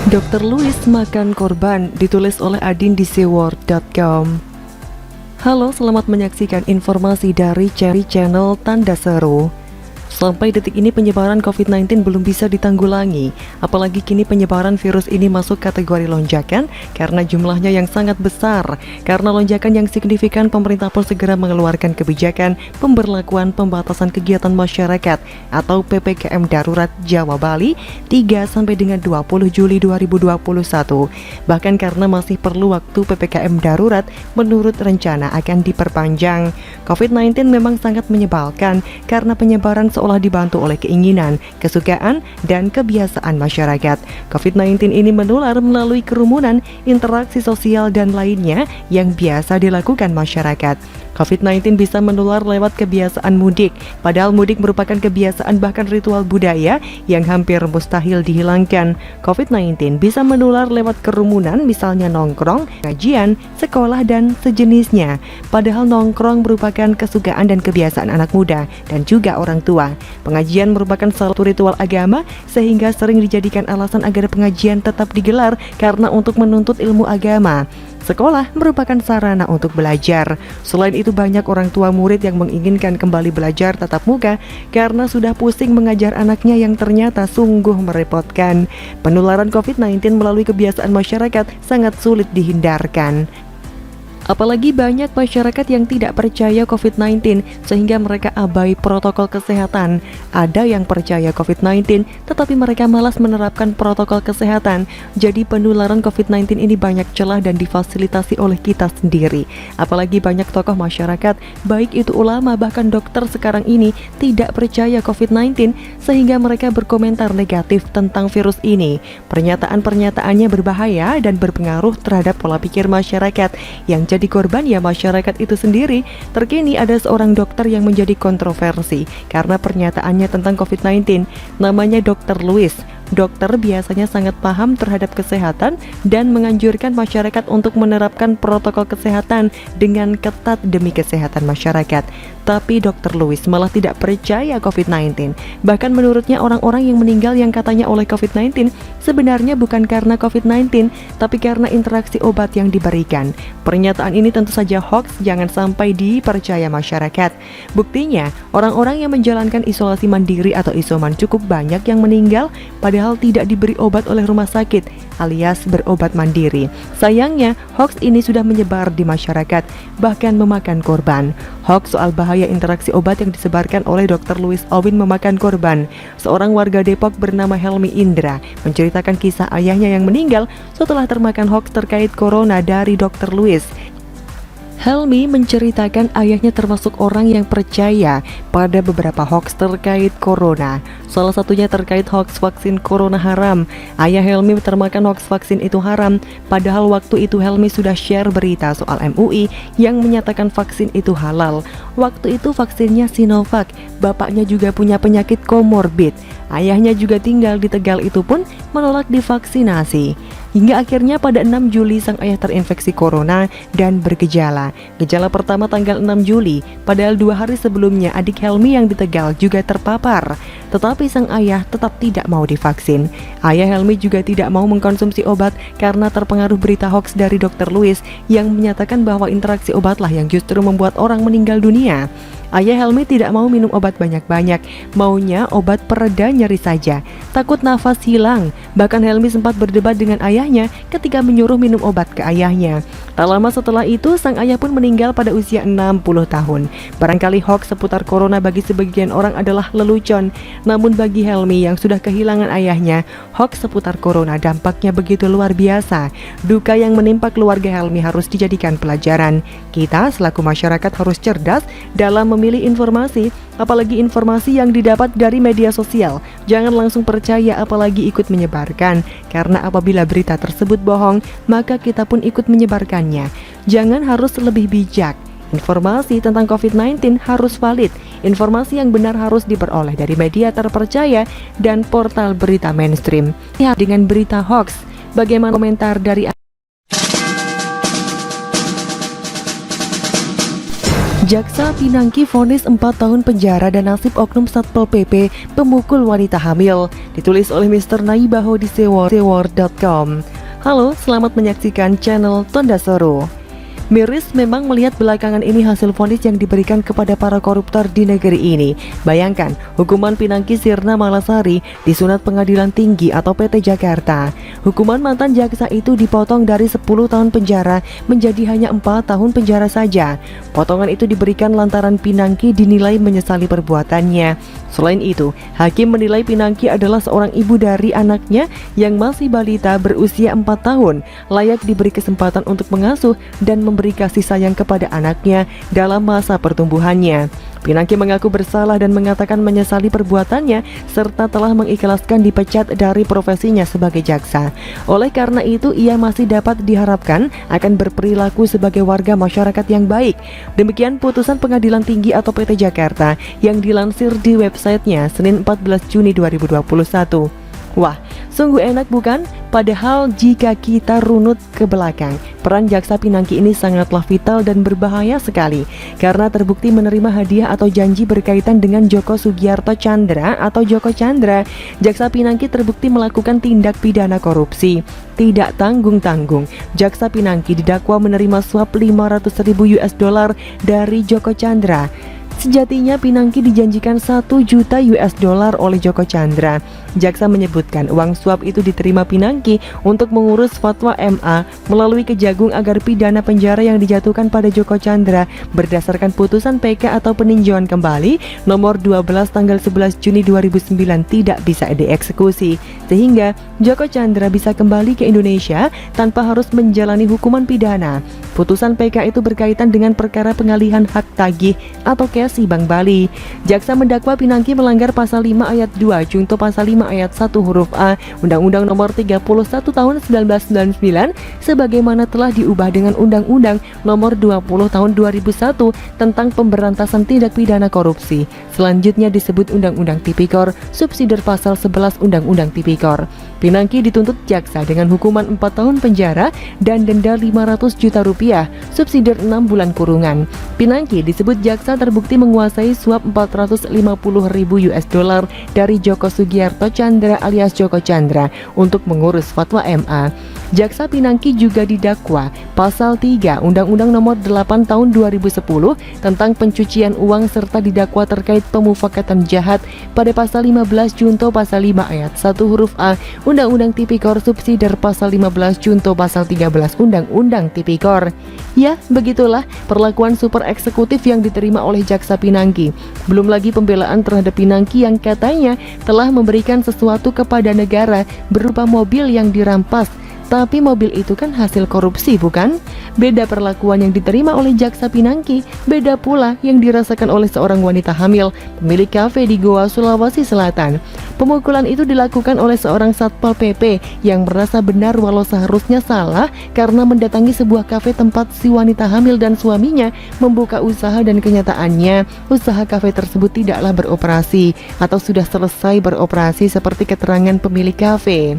Dr. Louis makan korban, ditulis oleh Adin di seaworld.com. Halo, selamat menyaksikan informasi dari channel Tanda Seru. Sampai detik ini penyebaran COVID-19 belum bisa ditanggulangi, apalagi kini penyebaran virus ini masuk kategori lonjakan karena jumlahnya yang sangat besar. Karena lonjakan yang signifikan, pemerintah pun segera mengeluarkan kebijakan pemberlakuan pembatasan kegiatan masyarakat atau PPKM Darurat Jawa Bali 3 sampai dengan 20 Juli 2021. Bahkan karena masih perlu waktu PPKM Darurat, menurut rencana akan diperpanjang. COVID-19 memang sangat menyebalkan karena penyebaran seolah dibantu oleh keinginan, kesukaan, dan kebiasaan masyarakat. COVID-19 ini menular melalui kerumunan, interaksi sosial, dan lainnya yang biasa dilakukan masyarakat. COVID-19 bisa menular lewat kebiasaan mudik, padahal mudik merupakan kebiasaan bahkan ritual budaya yang hampir mustahil dihilangkan. COVID-19 bisa menular lewat kerumunan, misalnya nongkrong, kajian, sekolah, dan sejenisnya. Padahal nongkrong merupakan kesukaan dan kebiasaan anak muda dan juga orang tua. Pengajian merupakan salah satu ritual agama sehingga sering dijadikan alasan agar pengajian tetap digelar karena untuk menuntut ilmu agama. Sekolah merupakan sarana untuk belajar. Selain itu, banyak orang tua murid yang menginginkan kembali belajar tatap muka karena sudah pusing mengajar anaknya yang ternyata sungguh merepotkan. Penularan COVID-19 melalui kebiasaan masyarakat sangat sulit dihindarkan. Apalagi banyak masyarakat yang tidak percaya COVID-19 sehingga mereka abai protokol kesehatan. Ada yang percaya COVID-19 tetapi mereka malas menerapkan protokol kesehatan. Jadi penularan COVID-19 ini banyak celah dan difasilitasi oleh kita sendiri. Apalagi banyak tokoh masyarakat, baik itu ulama bahkan dokter sekarang ini tidak percaya COVID-19 sehingga mereka berkomentar negatif tentang virus ini. Pernyataan-pernyataannya berbahaya dan berpengaruh terhadap pola pikir masyarakat yang jadi korban ya masyarakat itu sendiri. Terkini ada seorang dokter yang menjadi kontroversi karena pernyataannya tentang COVID-19. Namanya Dr. Louis. Dokter biasanya sangat paham terhadap kesehatan dan menganjurkan masyarakat untuk menerapkan protokol kesehatan dengan ketat demi kesehatan masyarakat. Tapi Dr. Louis malah tidak percaya COVID-19. Bahkan menurutnya orang-orang yang meninggal yang katanya oleh COVID-19 sebenarnya bukan karena COVID-19, tapi karena interaksi obat yang diberikan. Pernyataan ini tentu saja hoax, jangan sampai dipercaya masyarakat. Buktinya, orang-orang yang menjalankan isolasi mandiri atau isoman cukup banyak yang meninggal padahal tidak diberi obat oleh rumah sakit alias berobat mandiri. Sayangnya, hoax ini sudah menyebar di masyarakat, bahkan memakan korban. Hoax soal bahaya interaksi obat yang disebarkan oleh Dr. Louis Owin memakan korban. Seorang warga Depok bernama Helmi Indra menceritakan kisah ayahnya yang meninggal setelah termakan hoax terkait corona dari Dr. Louis. Helmi menceritakan ayahnya termasuk orang yang percaya pada beberapa hoax terkait corona. Salah satunya terkait hoax vaksin corona haram. Ayah Helmi termakan hoax vaksin itu haram, padahal waktu itu Helmi sudah share berita soal MUI yang menyatakan vaksin itu halal. Waktu itu vaksinnya Sinovac, bapaknya juga punya penyakit komorbid. Ayahnya juga tinggal di Tegal itu pun menolak divaksinasi. Hingga akhirnya pada 6 Juli sang ayah terinfeksi corona dan bergejala. Gejala pertama tanggal 6 Juli, padahal 2 hari sebelumnya adik Helmi yang di Tegal juga terpapar. Tetapi sang ayah tetap tidak mau divaksin. Ayah Helmi juga tidak mau mengkonsumsi obat karena terpengaruh berita hoax dari Dr. Louis yang menyatakan bahwa interaksi obatlah yang justru membuat orang meninggal dunia. Ayah Helmi tidak mau minum obat banyak-banyak, maunya obat pereda nyeri saja. Takut nafas hilang, bahkan Helmi sempat berdebat dengan ayahnya ketika menyuruh minum obat ke ayahnya. Tak lama setelah itu, sang ayah pun meninggal pada usia 60 tahun. Barangkali hoax seputar corona bagi sebagian orang adalah lelucon, namun bagi Helmi yang sudah kehilangan ayahnya, hoax seputar corona dampaknya begitu luar biasa. Duka yang menimpa keluarga Helmi harus dijadikan pelajaran. Kita selaku masyarakat harus cerdas dalam memilih informasi, apalagi informasi yang didapat dari media sosial. Jangan langsung percaya apalagi ikut menyebarkan, karena apabila berita tersebut bohong, maka kita pun ikut menyebarkannya. Jangan harus lebih bijak. Informasi tentang COVID-19 harus valid. Informasi yang benar harus diperoleh dari media terpercaya dan portal berita mainstream. Ya, dengan berita hoax, bagaimana komentar dari Jaksa Pinangki vonis 4 tahun penjara dan nasib oknum Satpol PP pemukul wanita hamil. Ditulis oleh Mr. Naibaho di sewor.com. Halo, selamat menyaksikan channel Tonda Seru. Miris memang melihat belakangan ini hasil vonis yang diberikan kepada para koruptor di negeri ini. Bayangkan, hukuman Pinangki Sirna Malasari disunat Pengadilan Tinggi atau PT Jakarta. Hukuman mantan jaksa itu dipotong dari 10 tahun penjara menjadi hanya 4 tahun penjara saja. Potongan itu diberikan lantaran Pinangki dinilai menyesali perbuatannya. Selain itu, hakim menilai Pinangki adalah seorang ibu dari anaknya yang masih balita berusia 4 tahun, layak diberi kesempatan untuk mengasuh dan memberi kasih sayang kepada anaknya dalam masa pertumbuhannya. Pinangki mengaku bersalah dan mengatakan menyesali perbuatannya serta telah mengikhlaskan dipecat dari profesinya sebagai jaksa. Oleh karena itu, ia masih dapat diharapkan akan berperilaku sebagai warga masyarakat yang baik. Demikian putusan Pengadilan Tinggi atau PT Jakarta yang dilansir di websitenya Senin 14 Juni 2021. Wah, sungguh enak bukan? Padahal jika kita runut ke belakang, peran jaksa Pinangki ini sangatlah vital dan berbahaya sekali karena terbukti menerima hadiah atau janji berkaitan dengan Joko Sugiarto Tjandra atau Joko Chandra. Jaksa Pinangki terbukti melakukan tindak pidana korupsi. Tidak tanggung-tanggung, jaksa Pinangki didakwa menerima suap 500.000 US dollar dari Joko Chandra. Sejatinya Pinangki dijanjikan 1 juta US dollar oleh Joko Chandra. Jaksa menyebutkan uang suap itu diterima Pinangki untuk mengurus fatwa MA melalui Kejagung agar pidana penjara yang dijatuhkan pada Joko Chandra berdasarkan putusan PK atau peninjauan kembali nomor 12 tanggal 11 Juni 2009 tidak bisa dieksekusi, sehingga Joko Chandra bisa kembali ke Indonesia tanpa harus menjalani hukuman pidana. Putusan PK itu berkaitan dengan perkara pengalihan hak tagih atau Kesi Bank Bali. Jaksa mendakwa Pinangki melanggar pasal 5 ayat 2 junto pasal 5 ayat 1 huruf A Undang-Undang Nomor 31 Tahun 1999 sebagaimana telah diubah dengan Undang-Undang Nomor 20 Tahun 2001 tentang pemberantasan tindak pidana korupsi. Selanjutnya disebut Undang-Undang Tipikor, subsidiar pasal 11 Undang-Undang Tipikor. Pinangki dituntut jaksa dengan hukuman 4 tahun penjara dan denda 500 juta rupiah, subsidiar 6 bulan kurungan. Pinangki disebut jaksa terbukti menguasai suap 450.000 US dollar dari Joko Sugiarto Tjandra alias Joko Chandra untuk mengurus fatwa MA. Jaksa Pinangki juga didakwa pasal 3 Undang-Undang Nomor 8 Tahun 2010 tentang pencucian uang serta didakwa terkait pemufakatan jahat pada pasal 15 junto pasal 5 ayat 1 huruf A Undang-Undang Tipikor subsidiar pasal 15 junto pasal 13 Undang-Undang Tipikor. Ya, begitulah perlakuan super eksekutif yang diterima oleh jaksa Pinangki. Belum lagi pembelaan terhadap Pinangki yang katanya telah memberikan sesuatu kepada negara berupa mobil yang dirampas. Tapi mobil itu kan hasil korupsi, bukan? Beda perlakuan yang diterima oleh jaksa Pinangki, beda pula yang dirasakan oleh seorang wanita hamil, pemilik kafe di Goa, Sulawesi Selatan. Pemukulan itu dilakukan oleh seorang Satpol PP yang merasa benar walau seharusnya salah karena mendatangi sebuah kafe tempat si wanita hamil dan suaminya membuka usaha dan kenyataannya usaha kafe tersebut tidaklah beroperasi atau sudah selesai beroperasi seperti keterangan pemilik kafe.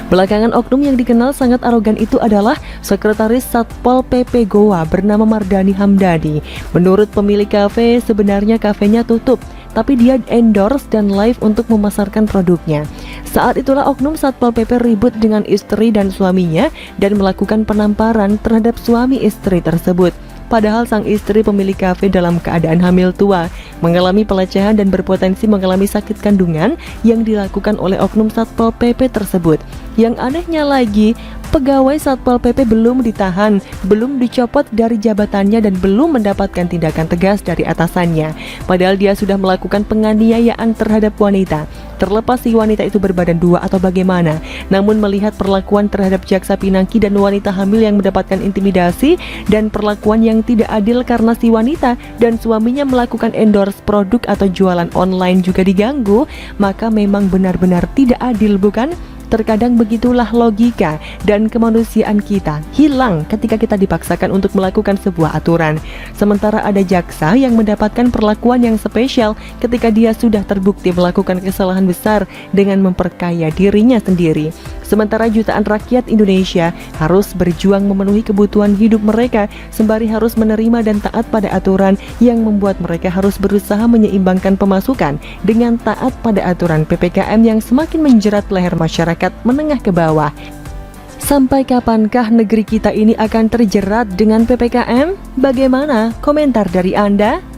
Belakangan oknum yang dikenal sangat arogan itu adalah Sekretaris Satpol PP Goa bernama Mardani Hamdani. Menurut pemilik kafe, sebenarnya kafenya tutup, tapi dia endorse dan live untuk memasarkan produknya. Saat itulah oknum Satpol PP ribut dengan istri dan suaminya dan melakukan penamparan terhadap suami istri tersebut. Padahal sang istri pemilik kafe dalam keadaan hamil tua, mengalami pelecehan dan berpotensi mengalami sakit kandungan yang dilakukan oleh oknum Satpol PP tersebut. Yang anehnya lagi, pegawai Satpol PP belum ditahan, belum dicopot dari jabatannya dan belum mendapatkan tindakan tegas dari atasannya. Padahal dia sudah melakukan penganiayaan terhadap wanita. Terlepas si wanita itu berbadan dua atau bagaimana, namun melihat perlakuan terhadap jaksa Pinangki dan wanita hamil yang mendapatkan intimidasi dan perlakuan yang tidak adil karena si wanita dan suaminya melakukan endorse produk atau jualan online juga diganggu, maka memang benar-benar tidak adil, bukan? Terkadang begitulah logika dan kemanusiaan kita hilang ketika kita dipaksakan untuk melakukan sebuah aturan. Sementara ada jaksa yang mendapatkan perlakuan yang spesial ketika dia sudah terbukti melakukan kesalahan besar dengan memperkaya dirinya sendiri. Sementara jutaan rakyat Indonesia harus berjuang memenuhi kebutuhan hidup mereka, sembari harus menerima dan taat pada aturan yang membuat mereka harus berusaha menyeimbangkan pemasukan dengan taat pada aturan PPKM yang semakin menjerat leher masyarakat menengah ke bawah. Sampai kapankah negeri kita ini akan terjerat dengan PPKM? Bagaimana komentar dari Anda?